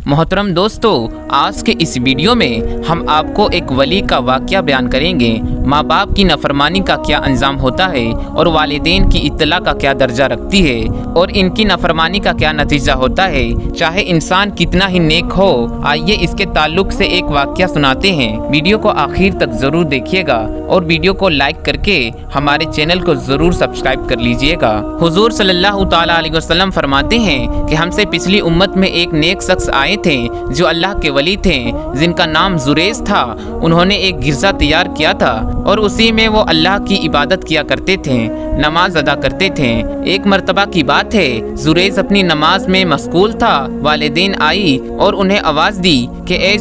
मोहतरम दोस्तों, आज के इस वीडियो में हम आपको एक वली का वाक़या बयान करेंगे। माँ बाप की नाफरमानी का क्या अंजाम होता है और वालिदैन की इत्तला का क्या दर्जा रखती है और इनकी नाफरमानी का क्या नतीजा होता है, चाहे इंसान कितना ही नेक हो। आइए इसके ताल्लुक से एक वाक़या सुनाते हैं। वीडियो को आखिर तक ज़रूर देखिएगा और वीडियो को लाइक करके हमारे चैनल को ज़रूर सब्सक्राइब कर लीजिएगा। हुजूर सल्लल्लाहु तआला अलैहि वसल्लम फरमाते हैं कि हमसे पिछली उम्मत में एक नेक शख्स आए थे जो अल्लाह के वली थे, जिनका नाम जुरेज था। उन्होंने एक गिरजा तैयार किया था और उसी में वो अल्लाह की इबादत किया करते थे, नमाज अदा करते थे। एक मर्तबा की बात है, जुरेज अपनी नमाज में मशगूल था। वालिदैन आई और उन्हें आवाज़ दी कि ए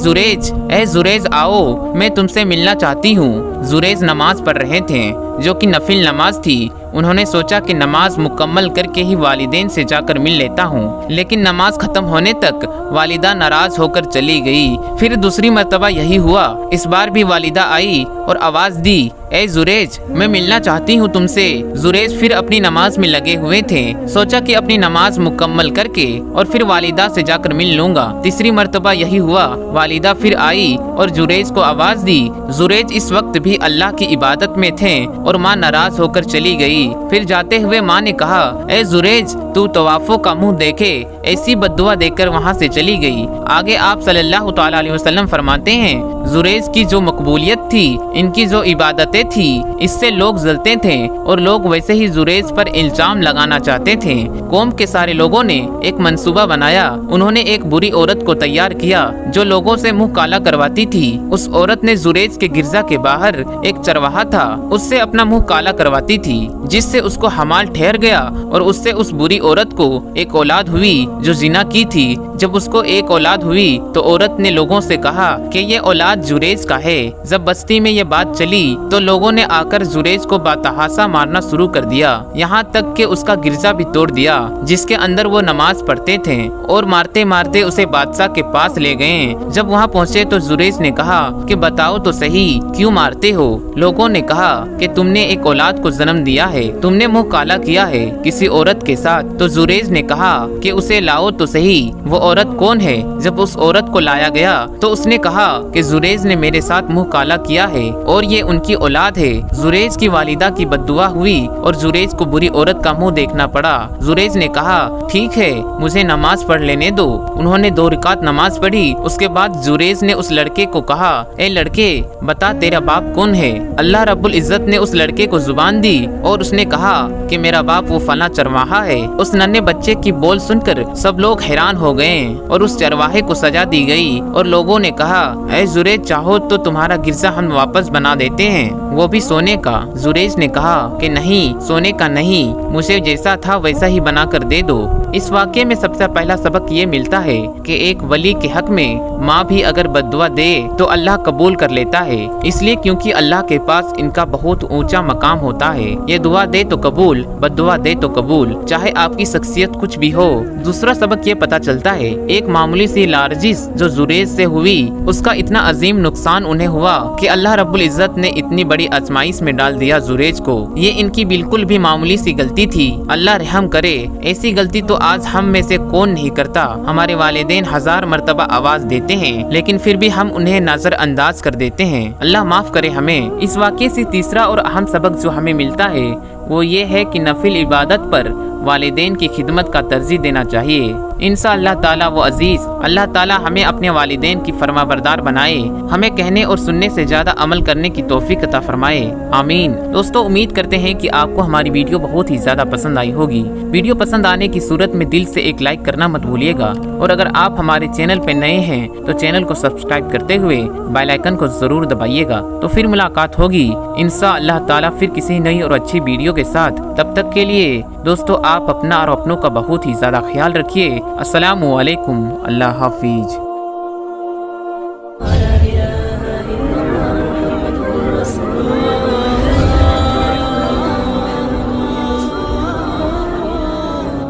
जुरेज आओ, मैं तुमसे मिलना चाहती हूँ। जुरेज नमाज पढ़ रहे थे जो कि नफिल नमाज थी। उन्होंने सोचा कि नमाज मुकम्मल करके ही वालिदैन से जाकर मिल लेता हूँ, लेकिन नमाज खत्म होने तक वालिदा नाराज होकर चली गई। फिर दूसरी मर्तबा यही हुआ। इस बार भी वालिदा आई और आवाज़ दी, ए जुरेज, मैं मिलना चाहती हूँ तुमसे। जुरेज फिर अपनी नमाज में लगे हुए थे। सोचा कि अपनी नमाज मुकम्मल करके और फिर वालिदा से जाकर मिल लूंगा। तीसरी मर्तबा यही हुआ। वालिदा फिर आई और जुरेज को आवाज़ दी। जुरेज इस वक्त भी अल्लाह की इबादत में थे और माँ नाराज होकर चली गई। फिर जाते हुए माँ ने कहा, ए जुरेज, तू तवाफ़ों का मुंह देखे। ऐसी बद्दुआ देकर वहाँ से चली गई। आगे आप सल्लल्लाहु तआला अलैहि वसल्लम फरमाते हैं, जुरेज की जो मकबूलियत थी, इनकी जो इबादतें थी, इससे लोग जलते थे और लोग वैसे ही जुरेज पर इल्जाम लगाना चाहते थे। कौम के सारे लोगों ने एक मंसूबा बनाया। उन्होंने एक बुरी औरत को तैयार किया जो लोगों से मुंह काला करवाती थी। उस औरत ने जुरेज के गिरजा के बाहर एक चरवाहा था, उससे अपना मुंह काला करवाती थी, जिससे उसको हमाल ठहर गया और उससे उस बुरी औरत को एक औलाद हुई जो जिना की थी। जब उसको एक औलाद हुई तो औरत ने लोगों से कहा कि ये औलाद जुरेज का है। जब बस्ती में ये बात चली तो लोगों ने आकर जुरेज को बातहासा मारना शुरू कर दिया, यहाँ तक कि उसका गिरजा भी तोड़ दिया जिसके अंदर वो नमाज पढ़ते थे, और मारते मारते उसे बादशाह के पास ले गए। जब वहाँ पहुँचे तो जुरेज ने कहा कि बताओ तो सही, क्यों मारते हो? लोगों ने कहा कि तुमने एक औलाद को जन्म दिया है, तुमने मुँह काला किया है किसी औरत के साथ। तो जुरेज ने कहा कि उसे लाओ तो सही, वो औरत कौन है? जब उस औरत को लाया गया तो उसने कहा कि जुरेज ने मेरे साथ मुंह काला किया है और ये उनकी औलाद है। जुरेज की वालिदा की बद्दुआ हुई और जुरेज को बुरी औरत का मुंह देखना पड़ा। जुरेज ने कहा, ठीक है, मुझे नमाज पढ़ लेने दो। उन्होंने 2 रकात नमाज पढ़ी। उसके बाद जुरेज ने उस लड़के को कहा, ए लड़के, बता तेरा बाप कौन है? अल्लाह रब्बुल इज्जत ने उस लड़के को जुबान दी और उसने कहा कि मेरा बाप वो फला चरवाहा है। उस नन्हे बच्चे की बोल सुनकर सब लोग हैरान हो गए और उस चरवाहे को सजा दी गई और लोगों ने कहा, ऐ जुरेज, चाहो तो तुम्हारा गिरजा हम वापस बना देते हैं, वो भी सोने का। जुरेज ने कहा कि नहीं, सोने का नहीं, मुझे जैसा था वैसा ही बना कर दे दो। इस वाक़े में सबसे पहला सबक ये मिलता है कि एक वली के हक में माँ भी अगर बद्दुआ दे तो अल्लाह कबूल कर लेता है, इसलिए क्योंकि अल्लाह के पास इनका बहुत ऊंचा मकाम होता है। ये दुआ दे तो कबूल, बद्दुआ दे तो कबूल, चाहे आपकी शख्सियत कुछ भी हो। दूसरा सबक ये पता चलता है, एक मामूली सी लार्जिश जो जुरेज से हुई, उसका इतना अजीम नुकसान उन्हें हुआ कि अल्लाह रब्बुल इज्जत ने इतनी बड़ी आजमाइश में डाल दिया जुरेज को। ये इनकी बिल्कुल भी मामूली सी गलती थी। अल्लाह रहम करे, ऐसी गलती तो आज हम में से कौन नहीं करता। हमारे वालिदैन 1000 मर्तबा आवाज देते हैं लेकिन फिर भी हम उन्हें नजरअंदाज कर देते हैं। अल्लाह माफ करे हमें। इस वाक़े से तीसरा और अहम सबक जो हमें मिलता है वो ये है कि नफिल इबादत पर वालिदैन की खिदमत का तरजीह देना चाहिए। इंशाअल्लाह ताला वो अजीज अल्लाह ताला हमें अपने वालिदैन की फरमाबरदार बनाए, हमें कहने और सुनने से ज्यादा अमल करने की तौफीक अता फरमाए। आमीन। दोस्तों, उम्मीद करते हैं कि आपको हमारी वीडियो बहुत ही ज्यादा पसंद आई होगी। वीडियो पसंद आने की सूरत में दिल से एक लाइक करना मत भूलिएगा और अगर आप हमारे चैनल पे नए हैं तो चैनल को सब्सक्राइब करते हुए बेल आइकन को जरूर दबाइएगा। तो फिर मुलाकात होगी इंशाअल्लाह ताला फिर किसी नई और अच्छी वीडियो के साथ। तब तक के लिए दोस्तों, आप अपना और अपनों का बहुत ही ज्यादा ख्याल रखिए। अस्सलामु अलैकुम। अल्लाह हाफिज।